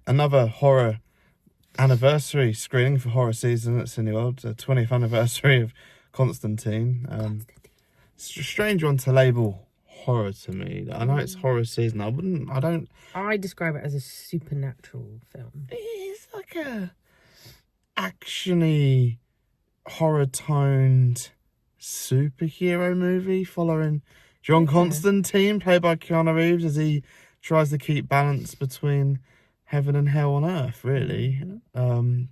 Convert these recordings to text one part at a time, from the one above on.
another horror anniversary screening for horror season at Cineworld, the 20th anniversary of Constantine. It's a strange one to label horror to me. I know it's horror season. I describe it as a supernatural film. It's like a actiony, horror-toned superhero movie following John Constantine, played by Keanu Reeves, as he tries to keep balance between heaven and hell on earth, really. And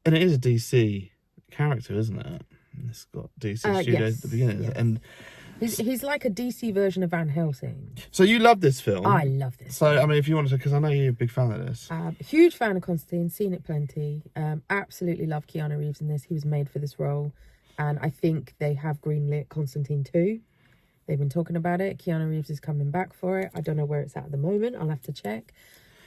it is a DC character, isn't it? It's got DC Studios at the beginning. Yes. And he's like a DC version of Van Helsing. so you love this film? I love this. So, I mean, if you wanted to, because I know you're a big fan of this. Huge fan of Constantine, seen it plenty. Absolutely love Keanu Reeves in this. He was made for this role. And I think they have greenlit Constantine 2. They've been talking about it. Keanu Reeves is coming back for it. I don't know where it's at the moment. I'll have to check.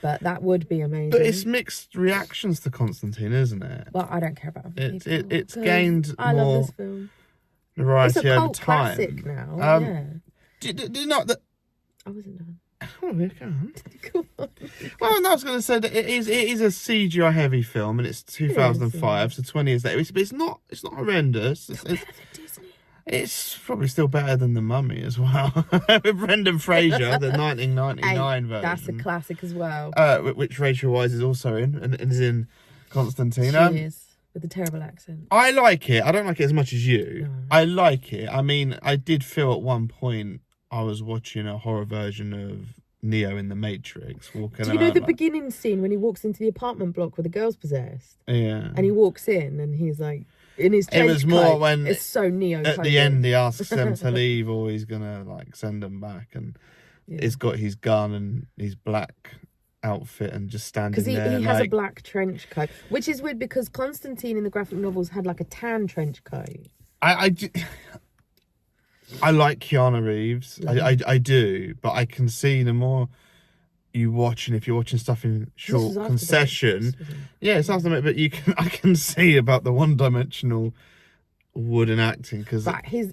But that would be amazing. But it's mixed reactions to Constantine, isn't it? Well, I don't care about other people. It's gained I more love this film. variety It's a over cult time. classic now. Yeah. Do you not that? I wasn't done. Oh, yeah, go on. Come on. Well, no, I was going to say that it is a CGI heavy film, and it's 2005, so 20 years later. But it's not horrendous. It's probably still better than The Mummy as well, with Brendan Fraser, the 1999 version. That's a classic as well. Which Rachel Weisz is also in, and is in Constantine. She is, with a terrible accent. I like it. I don't like it as much as you. No. I like it. I mean, I did feel at one point I was watching a horror version of Neo in the Matrix. Do you know the beginning scene when he walks into the apartment block where the girl's possessed? Yeah. And he walks in and he's like, in his trench It was more coat. when it's so Neo. at the end he asks them to leave, or he's gonna like send them back, and he's got his gun and his black outfit and just standing there. Because he has a black trench coat, which is weird because Constantine in the graphic novels had like a tan trench coat. I like Keanu Reeves. I do, but I can see the more you watch, and if you're watching stuff in short concession, it's after, but I can see about the one-dimensional wooden acting, because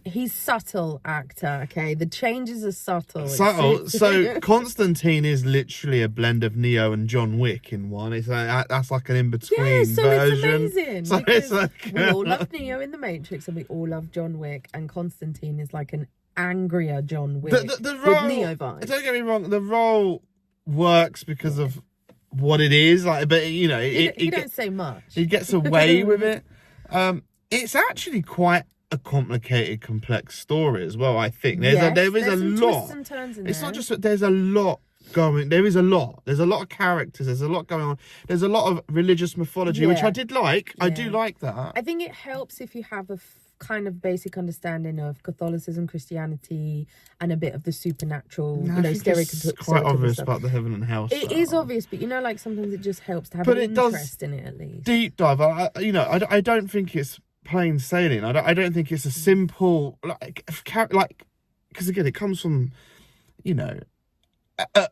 he's subtle actor. Okay, the changes are subtle. So Constantine is literally a blend of Neo and John Wick in one. It's like, that's like an in-between version. It's amazing. So it's like, we all love Neo in the Matrix, and we all love John Wick, and Constantine is like an angrier John Wick the role, with Neo vibes. Don't get me wrong, the role works because of what it is, like, but you know, he don't say much. He gets away with it. It's actually quite a complicated, complex story as well. I think there is a lot. It's not just that there's a lot going. There is a lot. There's a lot of characters. There's a lot going on. There's a lot of religious mythology, which I did like. I do like that. I think it helps if you have a kind of basic understanding of Catholicism, Christianity, and a bit of the supernatural, It's quite obvious about the heaven and hell stuff. It is obvious, but like sometimes it just helps to have an interest in it at least. Deep dive. I don't think it's plain sailing. I don't think it's a simple because again, it comes from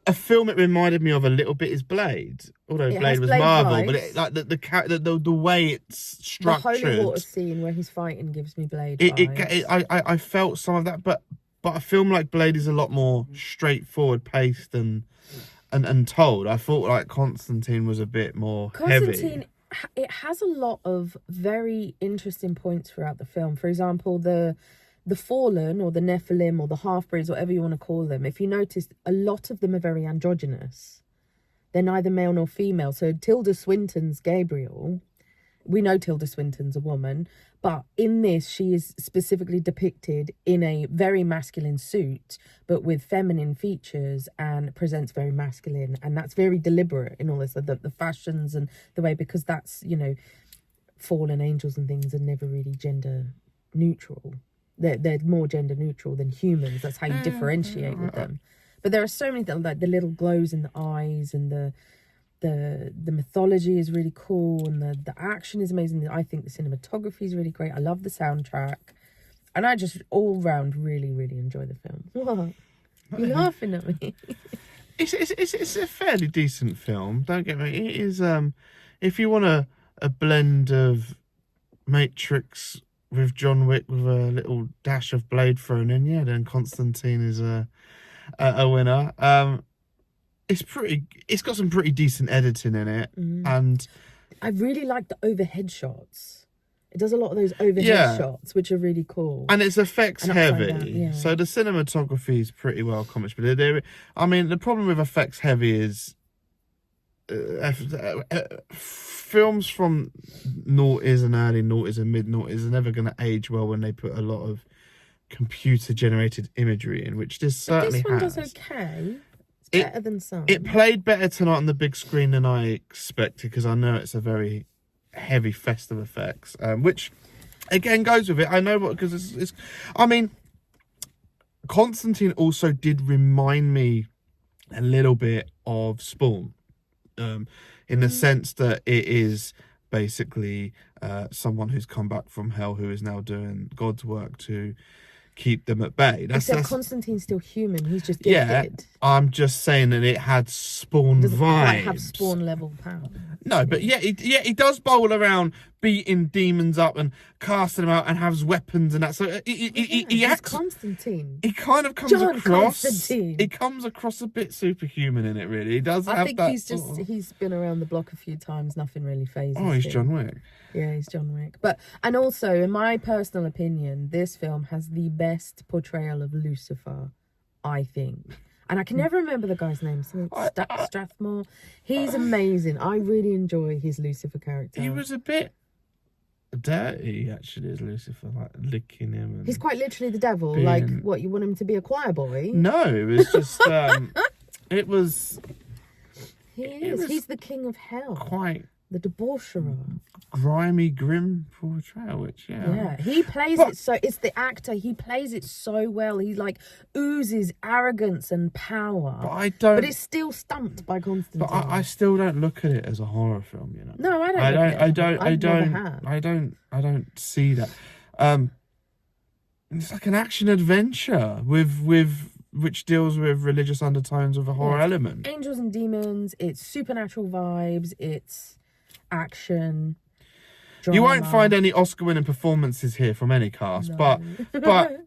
a film it reminded me of a little bit is Blade, although Blade was Marvel, vibes. But the way it's structured, the holy water scene where he's fighting gives me Blade vibes. I felt some of that, but a film like Blade is a lot more straightforward paced and told. I thought like Constantine was a bit more heavy. It has a lot of very interesting points throughout the film. For example, the fallen, or the Nephilim, or the half-breeds, whatever you want to call them, if you notice, a lot of them are very androgynous. They're neither male nor female. So Tilda Swinton's Gabriel, we know Tilda Swinton's a woman, but in this, she is specifically depicted in a very masculine suit, but with feminine features, and presents very masculine. And that's very deliberate in all this, the fashions and the way, because that's, fallen angels and things are never really gender neutral. They're more gender neutral than humans. That's how you differentiate with them. But there are so many things, like the little glows in the eyes, and the mythology is really cool, and the action is amazing. I think the cinematography is really great. I love the soundtrack, and I just all round really, really enjoy the film. What? You're laughing at me. It's a fairly decent film. Don't get me. It is. If you want a blend of Matrix with John Wick with a little dash of Blade thrown in, then Constantine is a winner. It's got some pretty decent editing in it, and I really like the overhead shots. It does a lot of those overhead Yeah. shots, which are really cool. and it's effects And upside heavy. down, yeah. So the cinematography is pretty well accomplished. But I mean, the problem with effects heavy is films from noughties and early noughties and mid noughties are never going to age well when they put a lot of computer generated imagery in, which this certainly This one has. does okay. It's It- better than some. It played better tonight on the big screen than I expected, because I know it's a very heavy fest of effects, which again goes with it. I know what, because it's. I mean, Constantine also did remind me a little bit of Spawn, in the sense that it is basically someone who's come back from hell who is now doing God's work to keep them at bay. Except Constantine's still human. He's just Yeah, gifted. I'm just saying that it had Spawn Doesn't quite have vibes. Spawn level power. No, but he does bowl around beating demons up and casting them out and has weapons and that. So he He's acts. Constantine. He kind of comes John across. Constantine. He comes across a bit superhuman in it. Really, he does. I have think that he's just he's been around the block a few times. Nothing really phases him. Oh, he's John Wick. Yeah, he's John Wick. And also, in my personal opinion, this film has the best portrayal of Lucifer, I think. And I can never remember the guy's name. Strathmore. He's amazing. I really enjoy his Lucifer character. He was a bit dirty, actually, as Lucifer, like licking him. And He's quite literally the devil. being- Like, what, you want him to be a choir boy? No, it was just. It was He it is. was He's the king of hell. quite The debaucherer. grimy, grim portrayal, which Yeah, he plays it so. It's the actor. He plays it so well. He like oozes arrogance and power. But I don't. But it's still stumped by Constantine. But I still don't look at it as a horror film, you know. No, I don't. I look don't. at it. I don't. I've never have. I don't see that. It's like an action adventure with which deals with religious undertones of a horror element. Angels and demons. It's supernatural vibes. It's action. Drama. You won't find any Oscar-winning performances here from any cast, No. but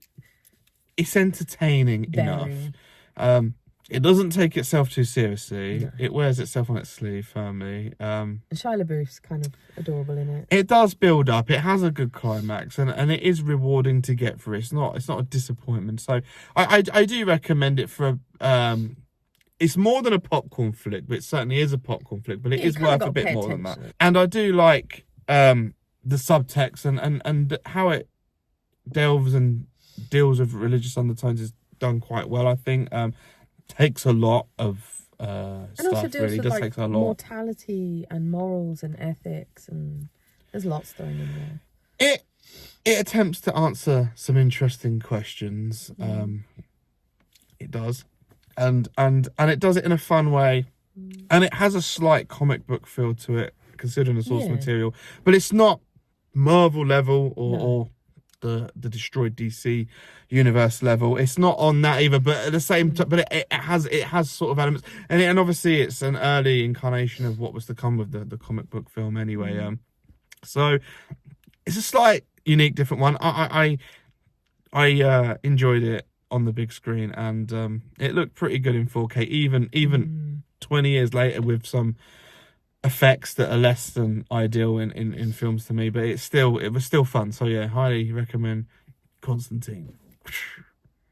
it's entertaining Very. enough. It doesn't take itself too seriously. No. It wears itself on its sleeve firmly. And Shia LaBeouf's kind of adorable in it. It does build up. It has a good climax, and it is rewarding to get through. It's not a disappointment. So I do recommend it for it's more than a popcorn flick, but it certainly is a popcorn flick. But it is kinda worth gotta a bit pay more than that. attention. And I do like the subtext and how it delves and deals with religious undertones is done quite well. I think takes a lot of And stuff. also deals Really with does like take a lot. mortality and morals and ethics, and there's lots thrown in there. It attempts to answer some interesting questions. It does, and it does it in a fun way, and it has a slight comic book feel to it, considering the source Yeah. material. But it's not Marvel level or, No. or the destroyed DC universe level. It's not on that either. But at the same time, but it has sort of elements, and obviously it's an early incarnation of what was to come with the comic book film anyway. So it's a slight, unique, different one. I enjoyed it on the big screen, and it looked pretty good in 4K, even 20 years later, with some effects that are less than ideal in films to me. But it was still fun. So yeah, highly recommend Constantine.